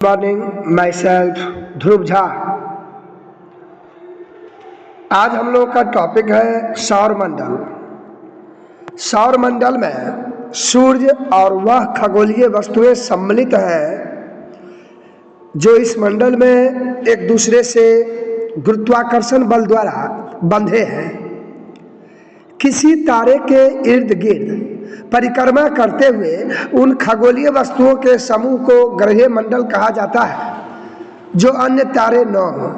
Morning, my self ध्रुव झा। आज हम लोग का टॉपिक है सौर मंडल। सौर मंडल में सूर्य और वह खगोलीय वस्तुएं सम्मिलित हैं जो इस मंडल में एक दूसरे से गुरुत्वाकर्षण बल द्वारा बंधे हैं। किसी तारे के इर्द गिर्द परिक्रमा करते हुए उन खगोलीय वस्तुओं के समूह को ग्रहीय मंडल कहा जाता है जो अन्य तारे न हो,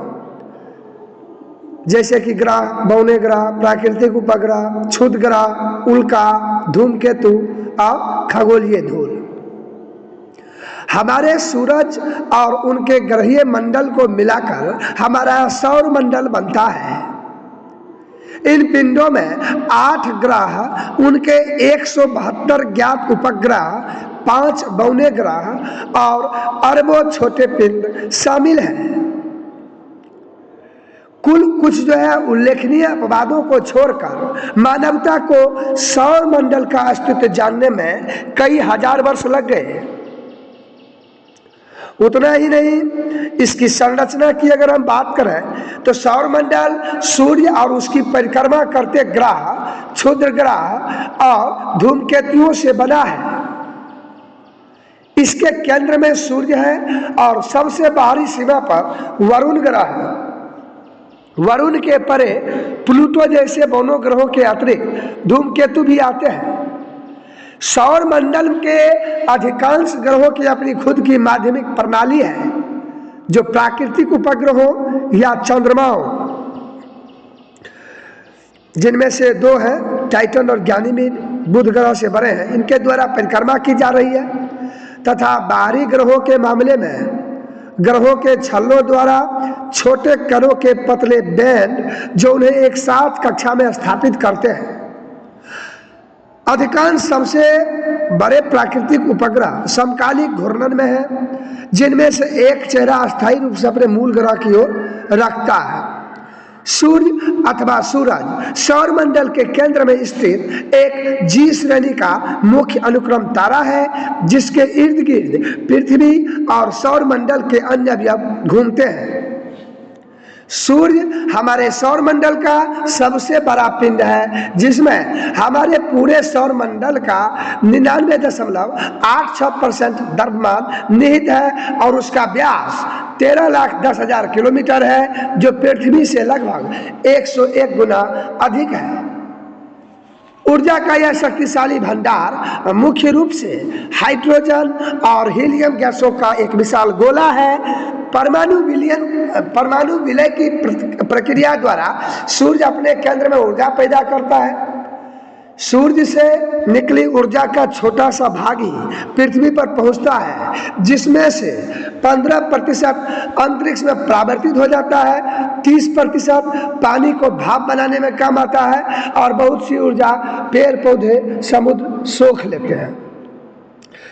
जैसे कि ग्रह, बौने ग्रह, प्राकृतिक उपग्रह, क्षुद्र ग्रह, उल्का, धूमकेतु और खगोलीय धूल। हमारे सूरज और उनके ग्रहीय मंडल को मिलाकर हमारा सौर मंडल बनता है। इन पिंडों में 8 ग्रह, उनके 172 ज्ञात उपग्रह, 5 बौने ग्रह और अरबों छोटे पिंड शामिल हैं। कुल कुछ जो है उल्लेखनीय अपवादों को छोड़कर मानवता को सौर मंडल का अस्तित्व जानने में कई हजार वर्ष लग गए। उतना ही नहीं, इसकी संरचना की अगर हम बात करें तो सौर मंडल सूर्य और उसकी परिक्रमा करते ग्रह, क्षुद्र ग्रह और धूमकेतुओं से बना है। इसके केंद्र में सूर्य है और सबसे बाहरी सीमा पर वरुण ग्रह है। वरुण के परे प्लूटो जैसे दोनों ग्रहों के अतिरिक्त धूमकेतु भी आते हैं। सौर मंडल के अधिकांश ग्रहों की अपनी खुद की माध्यमिक प्रणाली है जो प्राकृतिक उपग्रहों या चंद्रमाओं, जिनमें से 2 हैं टाइटन और गैनीमेड, बुध ग्रह से बने हैं, इनके द्वारा परिक्रमा की जा रही है। तथा बाहरी ग्रहों के मामले में ग्रहों के छल्लों द्वारा छोटे कणों के पतले बैंड जो उन्हें एक साथ कक्षा में स्थापित करते हैं। अधिकांश सबसे बड़े प्राकृतिक उपग्रह समकालिक घूर्णन में हैं, जिनमें से एक चेहरा अस्थायी रूप से अपने मूल ग्रह की ओर रखता है। सूर्य अथवा सूरज सौर मंडल के केंद्र में स्थित एक जी श्रेणी का मुख्य अनुक्रम तारा है, जिसके इर्द गिर्द पृथ्वी और सौर मंडल के अन्य अवयव घूमते हैं। सूर्य हमारे सौर मंडल का सबसे बड़ा पिंड है, जिसमें हमारे पूरे सौर मंडल का 99.86% द्रव्यमान निहित है और उसका व्यास 13,10,000 किलोमीटर है, जो पृथ्वी से लगभग 101 गुना अधिक है। ऊर्जा का यह शक्तिशाली भंडार मुख्य रूप से हाइड्रोजन और हीलियम गैसों का एक विशाल गोला है। परमाणु विलय की प्रक्रिया द्वारा सूर्य अपने केंद्र में ऊर्जा पैदा करता है। सूर्य से निकली ऊर्जा का छोटा सा भाग ही पृथ्वी पर पहुंचता है, जिसमें से 15% अंतरिक्ष में परावर्तित हो जाता है, 30% पानी को भाप बनाने में काम आता है और बहुत सी ऊर्जा पेड़ पौधे समुद्र सोख लेते हैं।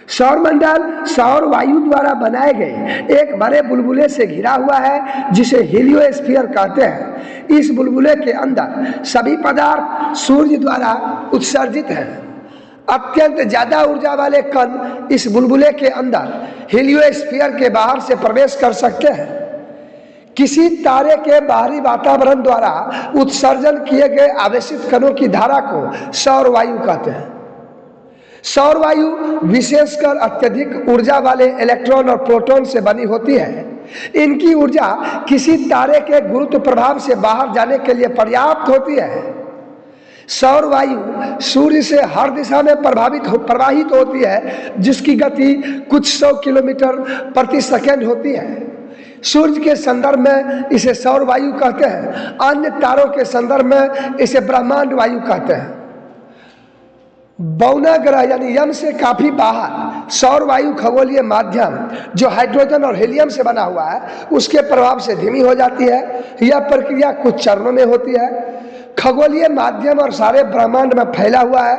सौर मंडल सौर वायु द्वारा बनाए गए एक बड़े बुलबुले से घिरा हुआ है, जिसे हीलियोस्फीयर कहते हैं। इस बुलबुले के अंदर सभी पदार्थ सूर्य द्वारा उत्सर्जित हैं। अत्यंत ज्यादा ऊर्जा वाले कण इस बुलबुले के अंदर हीलियोस्फीयर के बाहर से प्रवेश कर सकते हैं। किसी तारे के बाहरी वातावरण द्वारा उत्सर्जन किए गए आवेशित कणों की धारा को सौर वायु कहते हैं। सौर वायु विशेषकर अत्यधिक ऊर्जा वाले इलेक्ट्रॉन और प्रोटॉन से बनी होती है। इनकी ऊर्जा किसी तारे के गुरुत्व प्रभाव से बाहर जाने के लिए पर्याप्त होती है। सौर वायु सूर्य से हर दिशा में प्रवाहित होती है, जिसकी गति कुछ 100 किलोमीटर प्रति सेकंड होती है। सूर्य के संदर्भ में इसे सौर वायु कहते हैं, अन्य तारों के संदर्भ में इसे ब्रह्मांड वायु कहते हैं। बौना ग्रह यानी यम से काफी बाहर सौर वायु खगोलीय माध्यम जो हाइड्रोजन और हीलियम से बना हुआ है, उसके प्रभाव से धीमी हो जाती है। यह प्रक्रिया कुछ चरणों में होती है। खगोलीय माध्यम और सारे ब्रह्मांड में फैला हुआ है।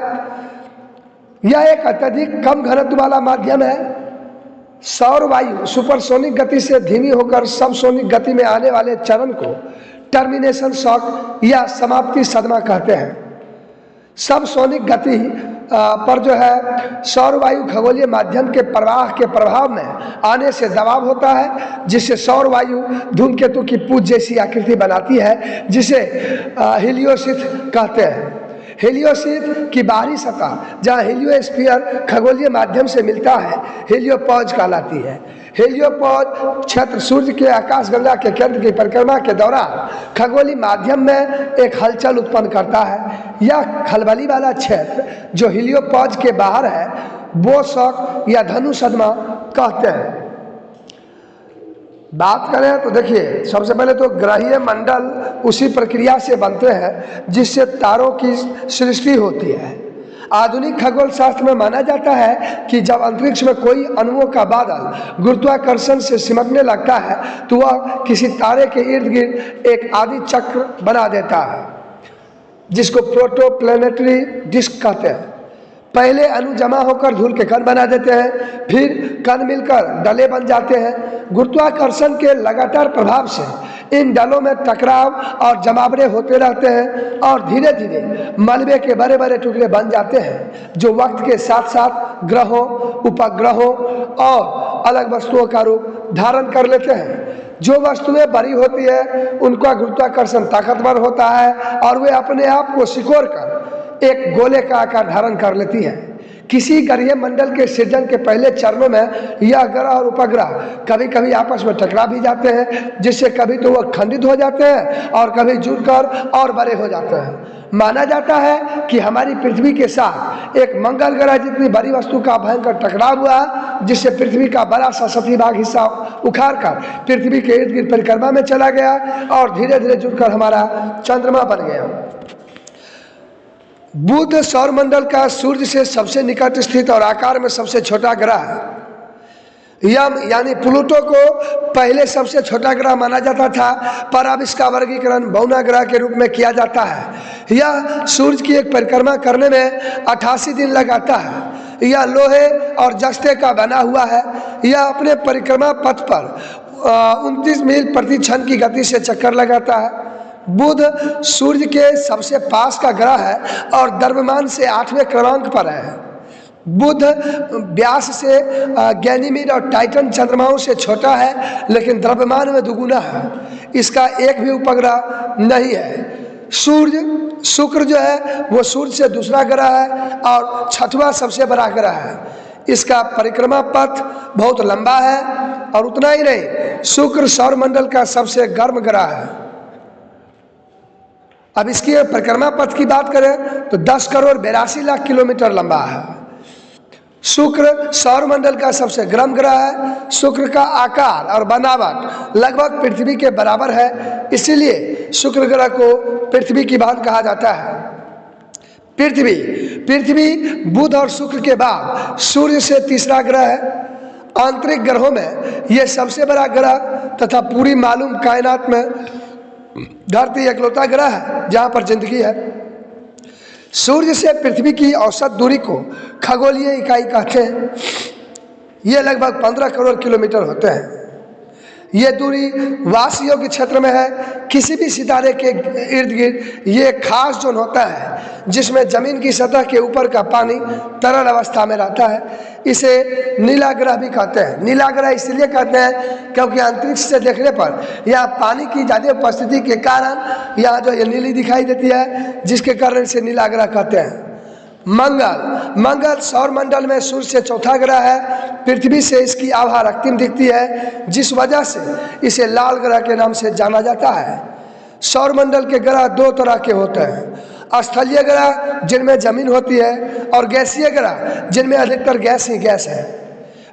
यह एक अत्यधिक कम घनत्व वाला माध्यम है। सौर वायु सुपरसोनिक गति से धीमी होकर सबसोनिक गति में आने वाले चरण को टर्मिनेशन शॉक या समाप्ति सदमा कहते हैं। सबसोनिक गति पर जो है सौर वायु खगोलीय माध्यम के प्रवाह के प्रभाव में आने से दबाव होता है, जिससे सौर वायु धूमकेतु की पूंछ जैसी आकृति बनाती है, जिसे हीलियोसिस कहते हैं। हीलियोसिस की बाहरी सतह जहाँ हीलियोस्फीयर खगोलीय माध्यम से मिलता है, हीलियोपॉज कहलाती है। हीलियोपॉज क्षेत्र सूर्य के आकाशगंगा के केंद्र की परिक्रमा के दौरान खगोलीय माध्यम में एक हलचल उत्पन्न करता है। यह खलबली वाला क्षेत्र जो हीलियोपॉज के बाहर है, बोसक या धनुषद्मा कहते हैं। बात करें तो देखिए, सबसे पहले तो ग्रहीय मंडल उसी प्रक्रिया से बनते हैं जिससे तारों की सृष्टि होती है। आधुनिक खगोल शास्त्र में माना जाता है कि जब अंतरिक्ष में कोई अणुओं का बादल गुरुत्वाकर्षण से सिमटने लगता है तो वह किसी तारे के इर्द गिर्द एक आदि चक्र बना देता है, जिसको प्रोटोप्लैनेटरी डिस्क कहते हैं। पहले अणु जमा होकर धूल के कण बना देते हैं, फिर कण मिलकर डले बन जाते हैं। गुरुत्वाकर्षण के लगातार प्रभाव से इन डलों में टकराव और जमावड़े होते रहते हैं और धीरे धीरे मलबे के बड़े बड़े टुकड़े बन जाते हैं, जो वक्त के साथ साथ ग्रहों, उपग्रहों और अलग वस्तुओं का रूप धारण कर लेते हैं। जो वस्तुएं बड़ी होती है उनका गुरुत्वाकर्षण ताकतवर होता है और वे अपने आप को सिकोड़ कर एक गोले का आकार धारण कर लेती है। किसी ग्रहीय मंडल के सृजन के पहले चरणों में यह ग्रह और उपग्रह कभी कभी आपस में टकरा भी जाते हैं, जिससे कभी तो वह खंडित हो जाते हैं और कभी जुड़कर और बड़े हो जाते हैं। माना जाता है कि हमारी पृथ्वी के साथ एक मंगल ग्रह जितनी बड़ी वस्तु का भयंकर टकराव हुआ, जिससे पृथ्वी का बड़ा सा सतही भाग हिस्सा उखाड़कर पृथ्वी के इर्द गिर्द परिक्रमा में चला गया और धीरे धीरे जुड़कर हमारा चंद्रमा बन गया। बुध सौरमंडल का सूर्य से सबसे निकट स्थित और आकार में सबसे छोटा ग्रह है। यम यानी प्लूटो को पहले सबसे छोटा ग्रह माना जाता था, पर अब इसका वर्गीकरण बौना ग्रह के रूप में किया जाता है। यह सूर्य की एक परिक्रमा करने में 88 दिन लगाता है। यह लोहे और जस्ते का बना हुआ है। यह अपने परिक्रमा पथ पर 29 मील प्रति क्षण की गति से चक्कर लगाता है। बुध सूर्य के सबसे पास का ग्रह है और द्रव्यमान से 8वें क्रमांक पर है। बुध व्यास से गैनीमीड और टाइटन चंद्रमाओं से छोटा है, लेकिन द्रव्यमान में दुगुना है। इसका एक भी उपग्रह नहीं है। शुक्र जो है वो सूर्य से दूसरा ग्रह है और 6वां सबसे बड़ा ग्रह है। इसका परिक्रमा पथ बहुत लंबा है और उतना ही नहीं, शुक्र सौरमंडल का सबसे गर्म ग्रह है। अब इसकी परिक्रमा पथ की बात करें तो 10 करोड़ 82 लाख किलोमीटर लंबा है। शुक्र सौरमंडल का सबसे गर्म ग्रह है। शुक्र का आकार और बनावट लगभग पृथ्वी के बराबर है, इसीलिए शुक्र ग्रह को पृथ्वी की भांति कहा जाता है। पृथ्वी बुध और शुक्र के बाद सूर्य से तीसरा ग्रह है। आंतरिक ग्रहों में यह सबसे बड़ा ग्रह तथा पूरी मालूम कायनात में धरती एकलौता ग्रह है जहां पर जिंदगी है। सूर्य से पृथ्वी की औसत दूरी को खगोलीय इकाई कहते हैं। ये लगभग 15 करोड़ किलोमीटर होते हैं। ये दूरी वास योग्य क्षेत्र में है। किसी भी सितारे के इर्द गिर्द ये एक खास जोन होता है जिसमें जमीन की सतह के ऊपर का पानी तरल अवस्था में रहता है। इसे नीला ग्रह भी कहते हैं। नीला ग्रह इसलिए कहते हैं क्योंकि अंतरिक्ष से देखने पर यहाँ पानी की ज़्यादा उपस्थिति के कारण यहाँ जो ये नीली दिखाई देती है, जिसके कारण इसे नीला ग्रह कहते हैं। मंगल सौरमंडल में सूर्य से चौथा ग्रह है। पृथ्वी से इसकी आभा रक्तिम दिखती है, जिस वजह से इसे लाल ग्रह के नाम से जाना जाता है। सौरमंडल के ग्रह 2 तरह के होते हैं, स्थलीय ग्रह जिनमें जमीन होती है और गैसीय ग्रह जिनमें अधिकतर गैस ही गैस है।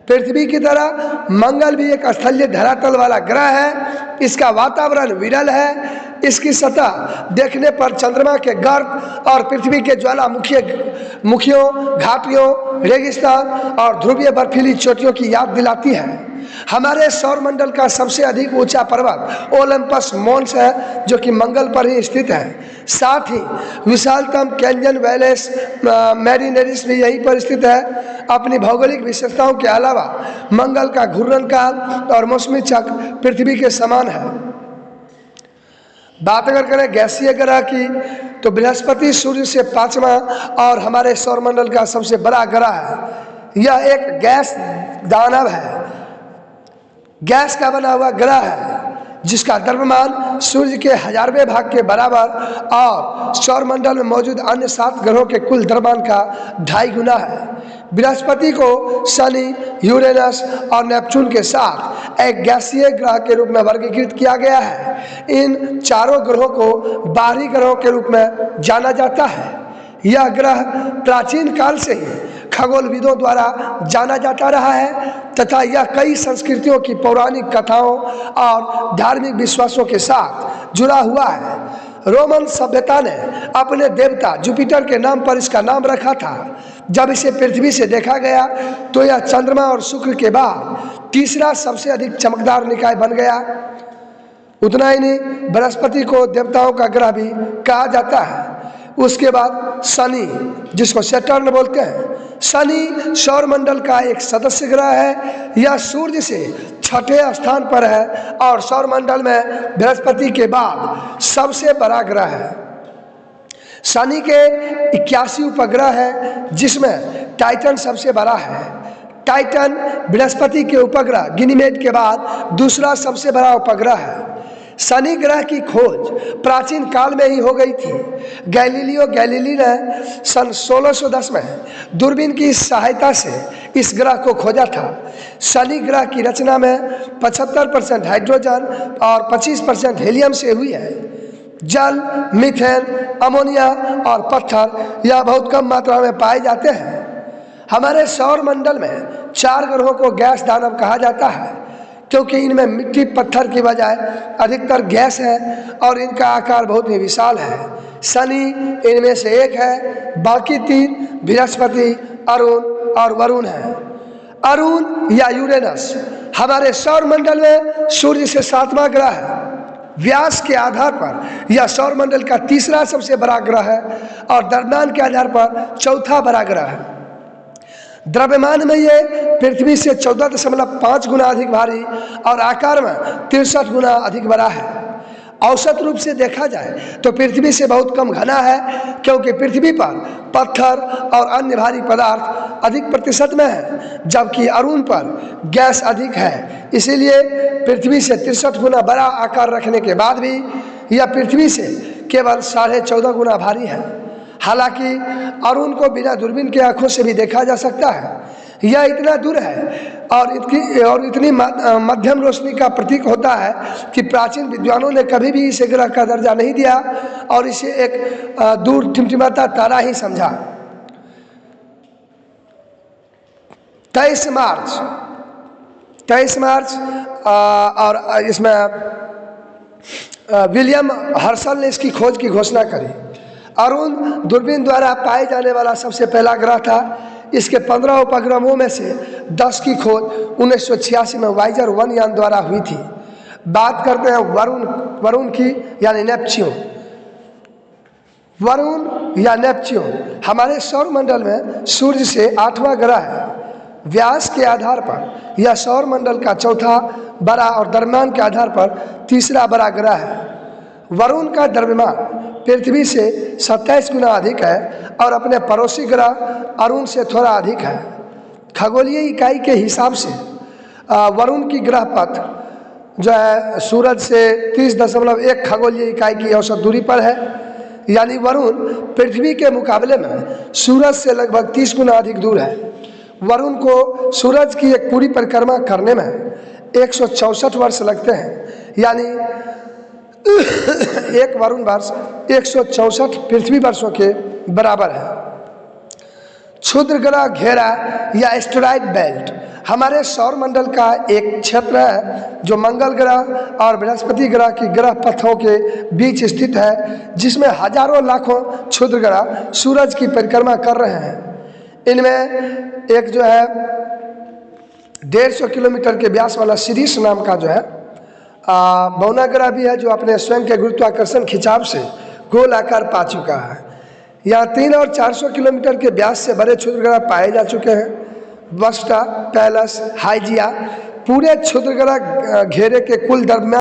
पृथ्वी की तरह मंगल भी एक स्थलीय धरातल वाला ग्रह है। इसका वातावरण विरल है। इसकी सतह देखने पर चंद्रमा के गर्भ और पृथ्वी के ज्वालामुखियों, घाटियों, रेगिस्तान और ध्रुवीय बर्फीली चोटियों की याद दिलाती है। हमारे सौरमंडल का सबसे अधिक ऊंचा पर्वत ओलंपस मोन्स है, जो कि मंगल पर ही स्थित है। साथ ही विशालतम कैंयन वैलेस मैरिनेरिस भी यहीं पर स्थित है। अपनी भौगोलिक विशेषताओं के अलावा मंगल का घूर्णन काल और मौसमी चक्र पृथ्वी के समान है। बात अगर करें गैसीय ग्रह की, तो बृहस्पति सूर्य से 5वां और हमारे सौरमंडल का सबसे बड़ा ग्रह है। यह एक गैस दानव है, गैस का बना हुआ ग्रह है, जिसका द्रव्यमान सूर्य के 1000वें भाग के बराबर और सौरमंडल में मौजूद अन्य 7 ग्रहों के कुल द्रव्यमान का 2.5 गुना है। बृहस्पति को शनि, यूरेनस और नेपच्यून के साथ एक गैसीय ग्रह के रूप में वर्गीकृत किया गया है। इन चारों ग्रहों को बाहरी ग्रहों के रूप में जाना जाता है। यह ग्रह प्राचीन काल से ही खगोलविदों द्वारा जाना जाता रहा है तथा यह कई संस्कृतियों की पौराणिक कथाओं और धार्मिक विश्वासों के साथ जुड़ा हुआ है। रोमन सभ्यता ने अपने देवता जुपिटर के नाम पर इसका नाम रखा था। जब इसे पृथ्वी से देखा गया तो यह चंद्रमा और शुक्र के बाद तीसरा सबसे अधिक चमकदार निकाय बन गया। उतना ही नहीं, बृहस्पति को देवताओं का ग्रह भी कहा जाता है। उसके बाद शनि, जिसको सैटर्न बोलते हैं, शनि सौरमंडल का एक सदस्य ग्रह है। यह सूर्य से 6ठे स्थान पर है और सौरमंडल में बृहस्पति के बाद सबसे बड़ा ग्रह है। शनि के 81 उपग्रह है, जिसमें टाइटन सबसे बड़ा है। टाइटन बृहस्पति के उपग्रह गनीमेड के बाद दूसरा सबसे बड़ा उपग्रह है। शनि ग्रह की खोज प्राचीन काल में ही हो गई थी। गैलीलियो गैलीली ने सन 1610 में दूरबीन की सहायता से इस ग्रह को खोजा था। शनि ग्रह की रचना में 75% हाइड्रोजन और 25% हीलियम से हुई है। जल, मीथेन, अमोनिया और पत्थर यह बहुत कम मात्रा में पाए जाते हैं। हमारे सौरमंडल में 4 ग्रहों को गैस दानव कहा जाता है, क्योंकि इनमें मिट्टी पत्थर की बजाय अधिकतर गैस है और इनका आकार बहुत ही विशाल है। शनि इनमें से एक है, बाकी 3 बृहस्पति, अरुण और वरुण है। अरुण या यूरेनस हमारे सौरमंडल में सूर्य से 7वां ग्रह है। व्यास के आधार पर यह सौरमंडल का तीसरा सबसे बड़ा ग्रह है और द्रव्यमान के आधार पर चौथा बड़ा ग्रह है। द्रव्यमान में ये पृथ्वी से 14.5 गुना अधिक भारी और आकार में 63 गुना अधिक बड़ा है। औसत रूप से देखा जाए तो पृथ्वी से बहुत कम घना है, क्योंकि पृथ्वी पर पत्थर और अन्य भारी पदार्थ अधिक प्रतिशत में है, जबकि अरुण पर गैस अधिक है। इसीलिए पृथ्वी से 63 गुना बड़ा आकार रखने के बाद भी यह पृथ्वी से केवल 14.5 गुना भारी है। हालांकि अरुण को बिना दूरबीन की आंखों से भी देखा जा सकता है। यह इतना दूर है और इतनी मध्यम रोशनी का प्रतीक होता है कि प्राचीन विद्वानों ने कभी भी इसे ग्रह का दर्जा नहीं दिया और इसे एक दूर टिमटिमाता तारा ही समझा। 23 मार्च और इसमें विलियम हर्शल ने इसकी खोज की घोषणा करी। अरुण दूरबीन द्वारा पाए जाने वाला सबसे पहला ग्रह था। इसके 15 उपग्रहों में से 10 की खोज 1986 में वाइजर 1 यान द्वारा हुई थी। बात करते हैं वरुण की, यानी नेपच्यून। वरुण या नेपच्यून हमारे सौरमंडल में सूर्य से 8वां ग्रह है। व्यास के आधार पर यह सौरमंडल का चौथा बड़ा और द्रव्यमान के आधार पर तीसरा बड़ा ग्रह है। वरुण का द्रव्यमान पृथ्वी से 27 गुना अधिक है और अपने पड़ोसी ग्रह अरुण से थोड़ा अधिक है। खगोलीय इकाई के हिसाब से वरुण की ग्रह पथ जो है सूरज से 30.1 खगोलीय इकाई की औसत दूरी पर है। यानी वरुण पृथ्वी के मुकाबले में सूरज से लगभग 30 गुना अधिक दूर है। वरुण को सूरज की एक पूरी परिक्रमा करने में 164 वर्ष लगते हैं। यानी एक वरुण वर्ष 164 पृथ्वी वर्षों के बराबर है। क्षुद्र ग्रह घेरा या एस्टेरॉयड बेल्ट हमारे सौरमंडल का एक क्षेत्र है जो मंगल ग्रह और बृहस्पति ग्रह की ग्रह पथों के बीच स्थित है, जिसमें हजारों लाखों क्षुद्र ग्रह सूरज की परिक्रमा कर रहे हैं। इनमें एक जो है 150 किलोमीटर के व्यास वाला सीरीस नाम का जो है बौना ग्रह भी है, जो अपने स्वयं के गुरुत्वाकर्षण खिंचाव से गोल आकार पा चुका है। यहाँ 300 और 400 किलोमीटर के व्यास से बड़े क्षुद्र ग्रह पाए जा चुके हैं। वस्टा, पैलस, हाइजिया पूरे क्षुद्र ग्रह घेरे के कुल द्रव्यमान